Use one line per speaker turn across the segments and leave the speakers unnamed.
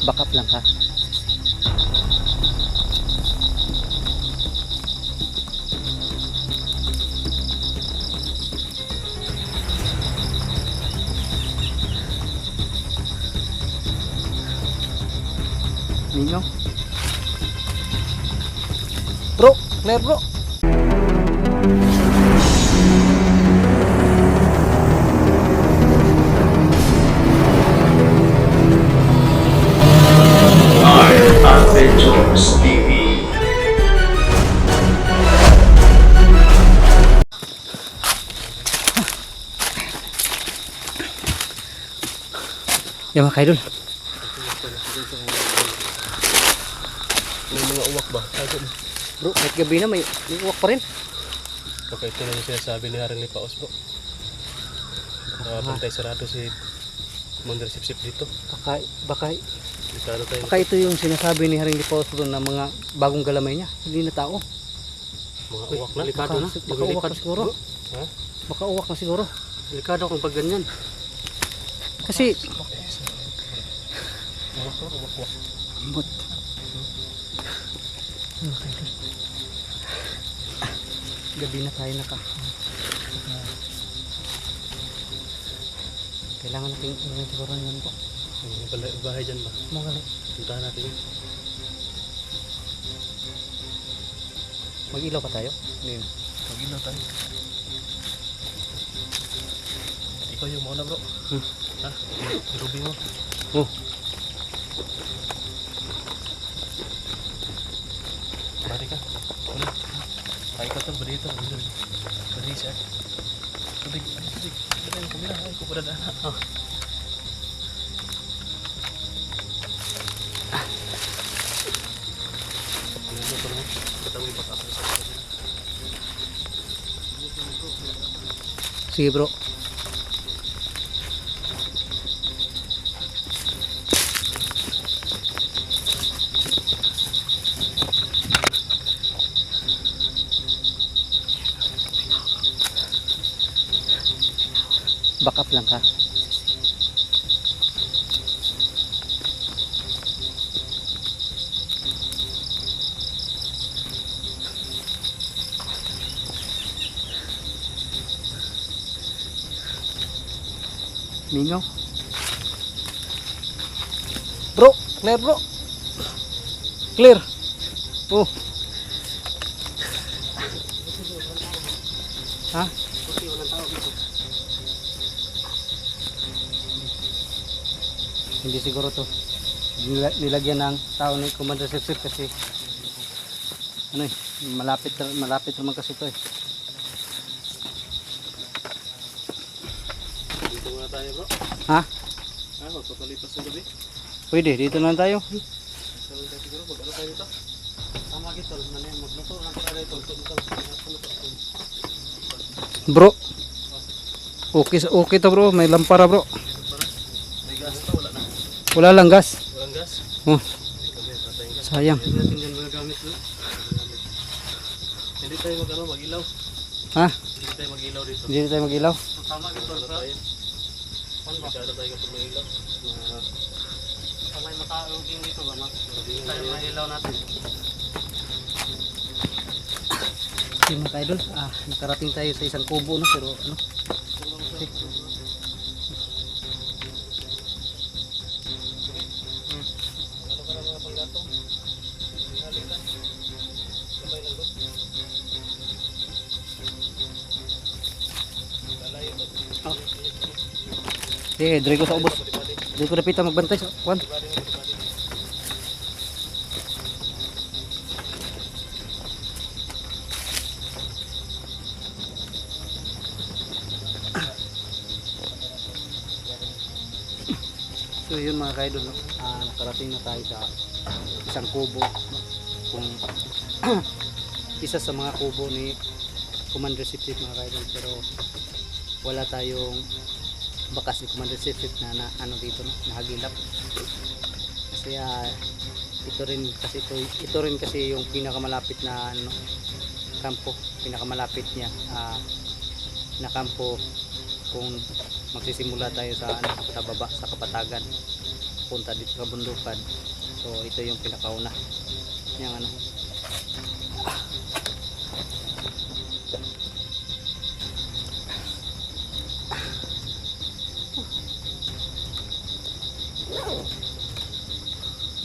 Backup lang ka. Ninyo. Bro, clear bro.
Adventures TV.
Yan mga kaidol.
May mga uwak ba?
Bro, kahit gabi na may uwak pa rin.
Baka ito na yung sinasabi ni Haring Lipaos bro. Nakapantay sarado si Commander Sip-Sip dito.
Baka
Delikado tayo.
ito yung sinasabi ni Haring Lipaos na mga bagong galamay niya. Hindi na tao.
Mga uwak na.
Delikado na. Baka uwak na siguro.
Ha?
Baka uwak na siguro.
Delikado kung pag ganyan.
Kasi
Uwak.
ambot. Gabi na tayo naka. Kailangan natin yung siguro yun po.
May bahay dyan ba?
Mga gali.
Puntahan natin yun.
Mag-ilaw pa tayo? Hindi.
Mag-ilaw tayo. Ikaw yung mauna bro. Ha? Ruby mo.
Oh.
Bari ka. Ulit. Ay ka to. Bari ito. Bari siya. Tubig. Tubig. Bari yung kamera. Ay ko pada na.
Sige bro. Backup lang ka. Mingaw. Bro, clear bro. Clear. Oh. Ha? Hindi siguro to. Nilagyan ng tao ni Commander Sip-Sip kasi ano eh, malapit naman kasi to eh.
Dito muna tayo bro.
Ha?
Ha? Magpapalipas ng gabi.
Pwede, dito na tayo.
Sabi tayo siguro. Mag-ano tayo dito? Tama gito. Magluto lang tayo dito.
Bro. Okay to bro, may lampara bro.
May gas pa. Wala na.
Wala lang gas.
Walang gas.
Oh,
Kami, patayin gas.
sayang.
Hindi natin dyan mga gamit bro. Hindi tayo mag-ilaw.
Ha?
Hindi tayo mag-ilaw dito.
Hindi na tayo mag-ilaw.
Tama gito bro. Delikado tayo kapag may ilaw.
May makauging dito ba?
Tayo mag-ilaw natin.
Okay mga idol, nakarating tayo sa isang kubo no, pero ano? Okay.
Ano ka na mga panggatong? Halitan. Sabay lang bro. Lalayo to.
Sige, dre ko sa ubos. Dre ko napita magbantay sa kwan. So yun mga kaidol, no? Nakarating na tayo sa isang kubo, no? Kung isa sa mga kubo ni Commander Sip-Sip mga kaidol, pero wala tayong bakas ni Commander Sip-Sip na ano dito, no? Nahagilap kasi ito rin kasi yung pinakamalapit na ano, kampo, pinakamalapit niya na kampo kung magsisimula tayo sa ano, sa baba sa Kapatagan. punta dito sa bundukan. So ito yung pinakauna yung ano.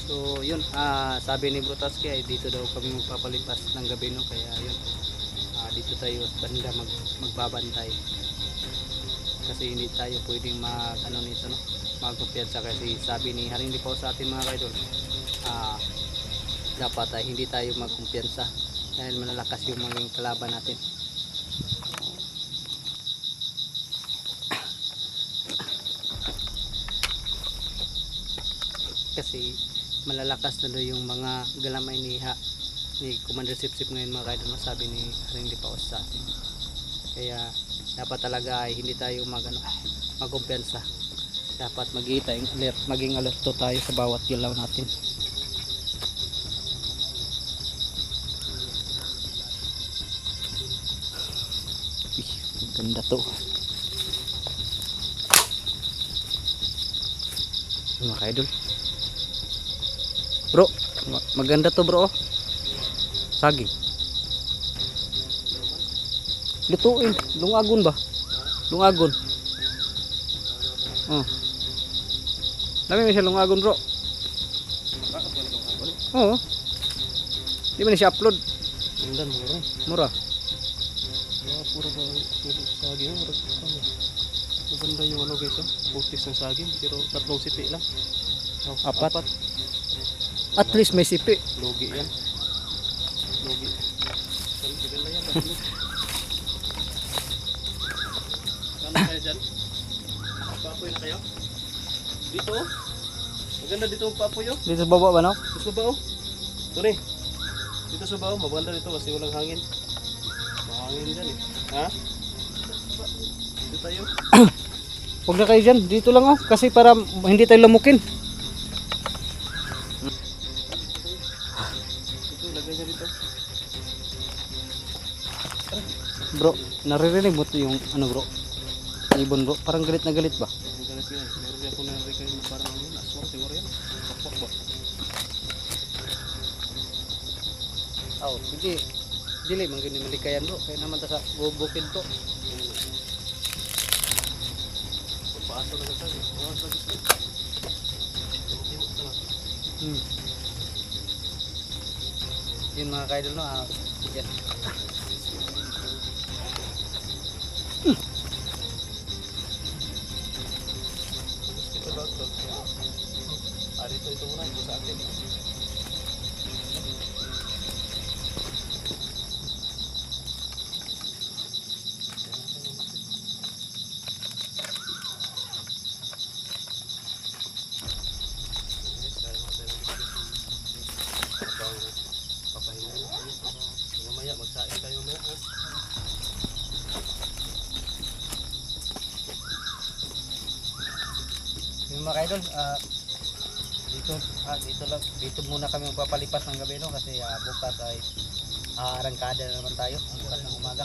So yun, sabi ni Brutaski ay dito daw kami magpapalipas ng gabi, no, kaya yun, dito tayo banda magbabantay kasi hindi tayo pwedeng mag ano nito, no, magkumpiyansa kasi sabi ni Haring Lipaw sa atin mga kaidol, dapat ay hindi tayo magkumpiyansa dahil malalakas yung maging kalaban natin. Kasi malalakas na daw yung mga galamay ni Commander Sipsip ngayon mga kaidol, sabi ni Haring Lipaw sa atin. Kaya dapat talaga ay hindi tayo magkumpiyansa. Dapat maging alerto tayo sa bawat galaw natin. Ganda to mga kaidol. Bro, maganda to bro. Saging. Lutuin, lungagon ba? Lungagon. Oh. Dami may siya lungagon bro. Oo. Di ba ni siya upload?
Tingnan mo rin.
Mura.
Puro ba saging? Maganda yung ano guys, putis ng saging pero 3 sipi lang.
Apat. At least may sipi.
Logi yan. Logi. Maganda yan. Kano kayo dyan? Papoy na kayo? Dito oh. Maganda dito ang papoy oh.
Dito sa baba ba, no?
Dito sa baba oh. Ito rin. Dito sa baba, maganda dito kasi walang hangin. Mahangin dyan eh. Ha? Dito tayo.
Huwag na kayo dyan. Dito lang oh. Kasi para hindi tayo lamukin.
Dito, lagay niya dito.
Bro, naririnig mo to yung ano bro? Ibon bro. Parang galit na galit ba?
Ang galit niya eh. Meron niya ako narinig kayo parang ano, aswang siguro yan. Pakpak ba?
Oh, sige. Dili man gini malikayan bro. Kaya naman ta sa bukid to.
Pagpaaso na kasi. Bawas lagi sila.
Yun mga kaidol, no? Yan.
Dito ba ito? Dito ito muna. Ito sa akin. Mamaya magsain tayo na ha.
Yung mga kaidol, dito muna kami magpapalipas ng gabi, no? Kasi bukas ay arangkada na naman tayo. Bukas ng umaga.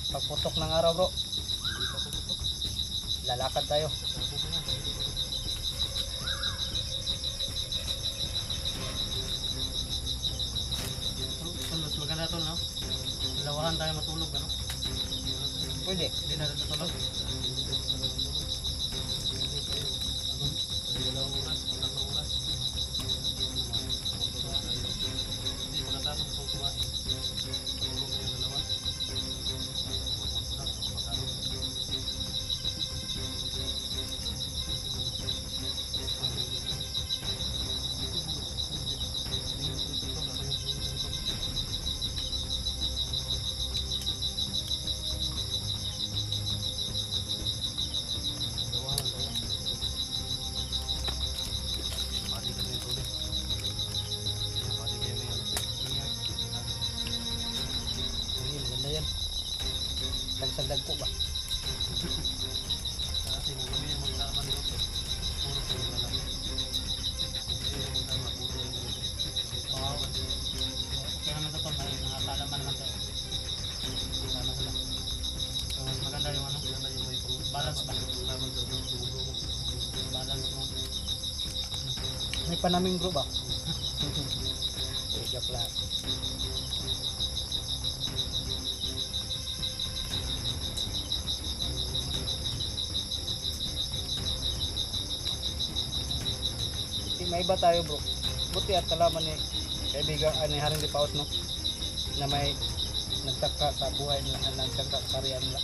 Pagputok ng araw bro, lalakad tayo.
Mas maganda to, no? Dalawahan tayo matulog, ano?
Pwede.
Hindi na rin matulog. Dalawang oras, 3 oras. Hindi, pagkatapos kung kumain, tulog kayo dalawa.
Maganda yan. Tagsagdag po ba?
Kasi kung kami yung magtama nito, puro kayo lalaki. Kaya yung magtama, puro yung lalaki. Oo. Kaya naman ito, may nakakalaman naman tayo. Tama sila. So, mas maganda yung ano, maganda yung may
Balance ba?
Laban sa dugo.
Balance mo.
May panaming bro ba? Joke lang. May iba tayo bro. Buti at kalaman ni kaibigan ni Haring Lipaos no na may nagtaka sa buhay nila, nagtaka sa karya nila.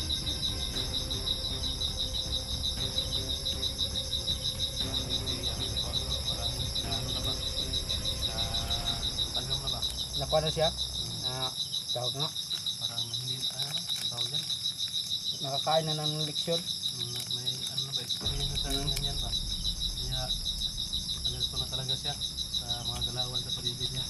Tanggap na ba?
Nakuha na siya. Tawag nga.
Parang hindi, tawag yan.
Nakakain na ng leksyon.
May ano na ba, experience sa ganyan ba? Kaya, alerto na talaga siya sa mga galawan sa paligid niya.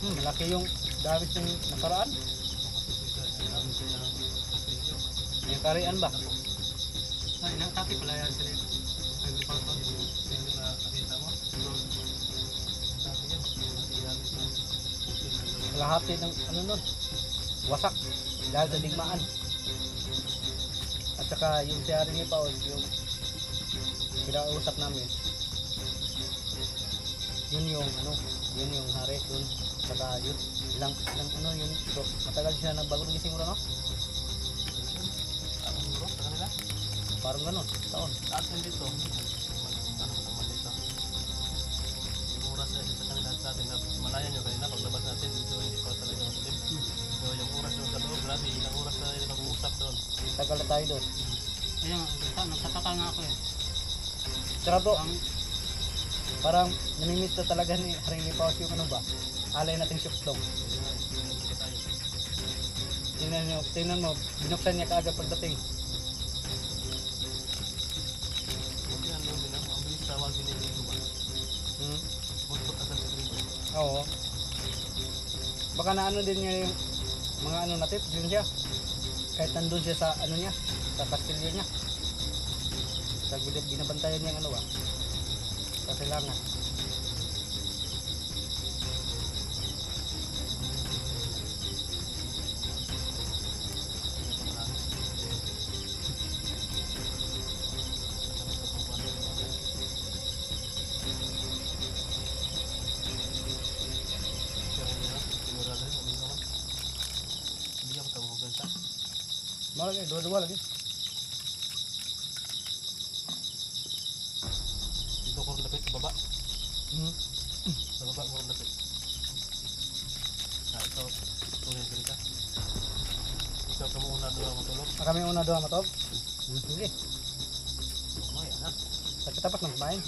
Malaki yung damage ng nakaraan. Yung karian ba?
Ay, nakati pala yan sila. Ay, Lipaos ba?
Kalahati ng ano nun. Wasak. Dahil sa digmaan. At saka yung si Haring Lipaos, yung kinausap namin. Yun yung ano, yun yung hari dun. Saka yun, ilang ano yun, bro, matagal siya nagbagong gising mo no? Parang ganon, taon.
Atin dito, ano naman dito. Yung oras na sa kanila sa atin na malayan nyo kanina, paglabas natin dito hindi pa talaga madilim. So yung oras doon sa loob, grabe, ilang oras na nag-uusap doon.
Tagal na tayo doon.
Ayun, nagtataka nga ako eh.
Tsaka bro, parang namimiss na talaga ni Haring Lipaos yung ano ba? Alay nating syuklong. Tingnan mo, binuksan niya kaagad pagdating.
Buti ang loob nila, ang bilis tawagin ni Lito ba? Magpot agad sa Lito.
Oo. Baka na ano din niya yung mga ano na tips din siya. Kahit nandun siya sa ano niya, sa kastilyo niya. Sa binabantayan niya yung ano ba? Sa silangan. Malagi, dua-dua lagi.
Dito ko rin lapit sa baba. Sa baba ko rin lapit. Ikaw, tuloy ka rita. Ikaw ka muna doon matulog.
Kami una doon matog. Sige.
Mamaya na.
Pagkatapos ng kumain.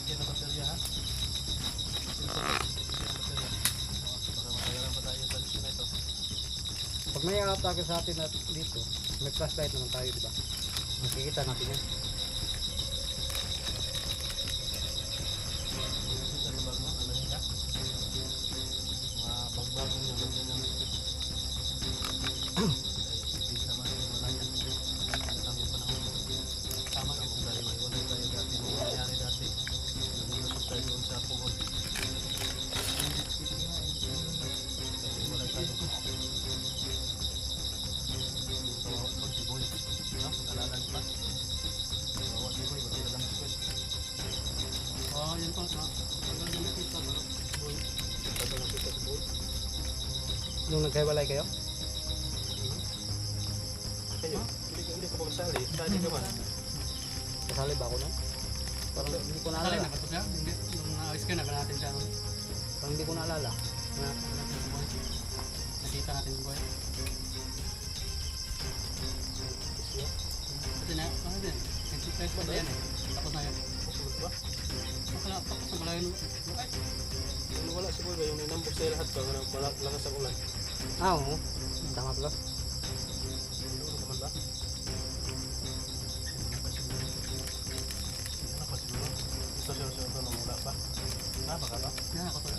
Sige na baterya ha.
Pag may atake sa atin at dito, may flashlight naman tayo, di ba? Makikita natin yan.
Oh, yun po. Tagal na nakita ba?
Nung nagkahiwalay kayo?
Kayo, hindi ko magsali. Sali ka man.
Kasali ba ako nun? Parang hindi ko
Nakali
naalala.
na ba ito siya? Hindi. Nung naayos ka, naga natin siya.
Parang hindi ko naalala.
Nakita natin si Boy. Kasi na, ano din? Exercise pa na yan eh. Tapos na yan. Tapos na pala yun.
Wala si Boy ba yung ninambok sa lahat ba? Lakas ang ulan.
Oo. Tama pala.
Siguro naman ba? Ano pa siguro? Ito siya ito nung wala pa. Baka ba?
Yan ako to.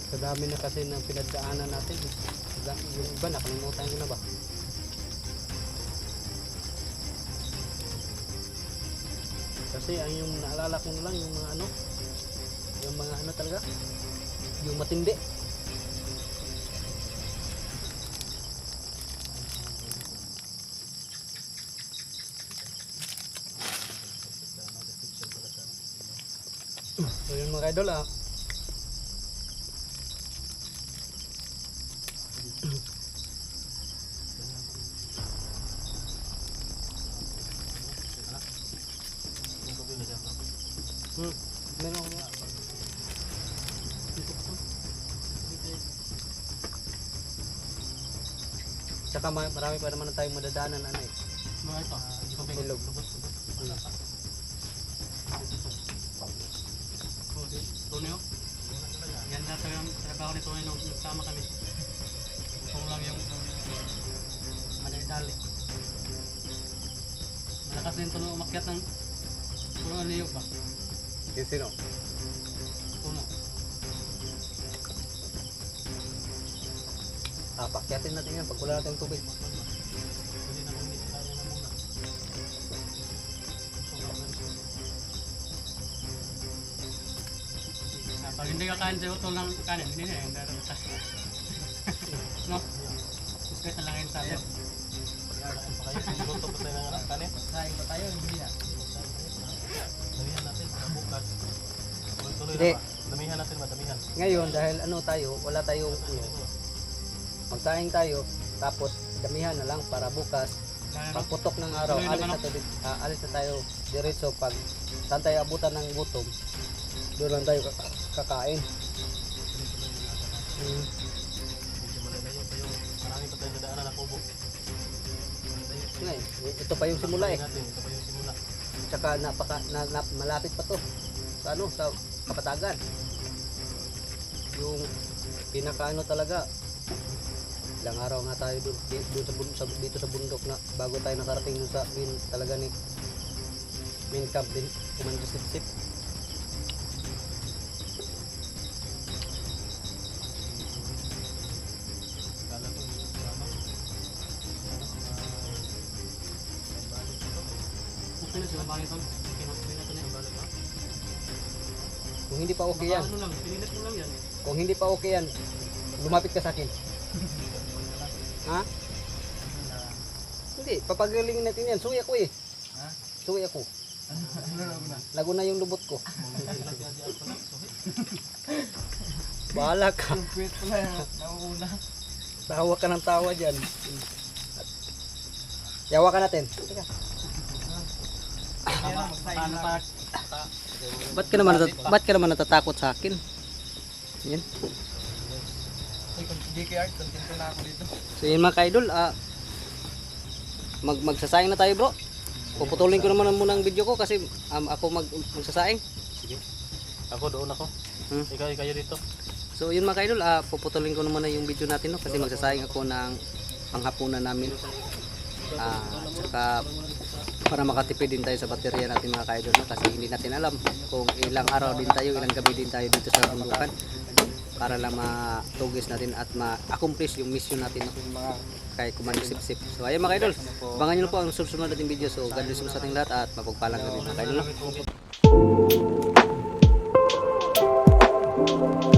Sa dami na kasi ng pinagdaanan natin. Yung iba nakalimutan ko na ba? Kasi ang yung naalala ko na lang yung mga ano, yung mga ano talaga, yung matindi. So yun mga idol
Yung kubi na dyan, no?
Meron ako. Tsaka marami pa naman tayong madadaanan ano eh.
Mga ito.
Hindi ko ba
Ilog.
lubot? Wala pa.
Tunyo. Yan dati yung trabaho ni Tunyo nung nagsama kami. Upang lang yung madali-dali. Malakas din Tunyo umakyat ng puno ng niyog ba?
Yung sino?
Puno.
Pakyatin natin yan pag wala natin tubig.
Pwede na kung hindi tayo na muna.
Pag hindi ka kain sa utol ng kanin, hindi na yung gano'n ka. No? Gusto na lang yun tayo.
Pagkalaan pa kayo, luto pa tayo ng anak, kanin.
Kain pa tayo, hindi na.
Damihan natin, sa bukas. Tuloy
Hindi.
na ba? Damihan natin, madamihan.
Ngayon dahil ano tayo, wala tayong ano, magsaing tayo, tapos damihan na lang para bukas, pagputok ng araw,
Tuloy na
alis
ba,
na, alis na tayo diretso pag saan tayo abutan ng gutom, doon lang tayo kakain.
Medyo malalayo pa yung marami pa tayong nadaanan na kubo.
Ngayon, ito pa yung simula eh.
Natin, ito pa yung simula.
Tsaka malapit pa to sa ano, sa Kapatagan. Yung pinakaano talaga, ilang araw nga tayo doon dito sa bundok na bago tayo nakarating dun sa talaga ni main camp din, Commander Sip.
Kala ko hindi ko kasama. Balik ito.
Okay na sila bakit ito. Pinatuloy natin yan.
Balik ba?
Kung hindi pa okay yan,
Ano lang, pinilit mo lang yan.
kung hindi pa okay yan, lumapit ka sa akin. Ha? Hindi, papagalingin natin yan. Suwi ako eh.
Ha?
Suwi ako.
Ano na?
Lago na yung lubot ko. Bahala ka.
Wait pala yan. Nauuna.
Tawa ka ng tawa dyan. Yawa ka natin. Teka.
Paano pa?
Ba't ka naman natatakot sa akin? Yan.
DKR, contento na ako dito.
So yun mga ka-idol, magsasayang na tayo bro. Puputulin ko naman muna ang video ko kasi ako magsasayang.
Sige. Ako doon ako.
Hmm.
Ikaw kayo dito.
So yun mga ka-idol, puputulin ko naman yung video natin no, kasi magsasayang ako ng panghapunan namin. Saka para makatipid din tayo sa baterya natin mga ka-idol no, kasi hindi natin alam kung ilang araw din tayo, ilang gabi din tayo dito sa bundukan para lang matugis natin at ma-accomplish yung mission natin no, kay Commander Sip. So ayun mga ka-idol, abangan nyo po ang susunod nating video. So God bless po sa ating lahat at mapagpalang gabi mga ka-idol no.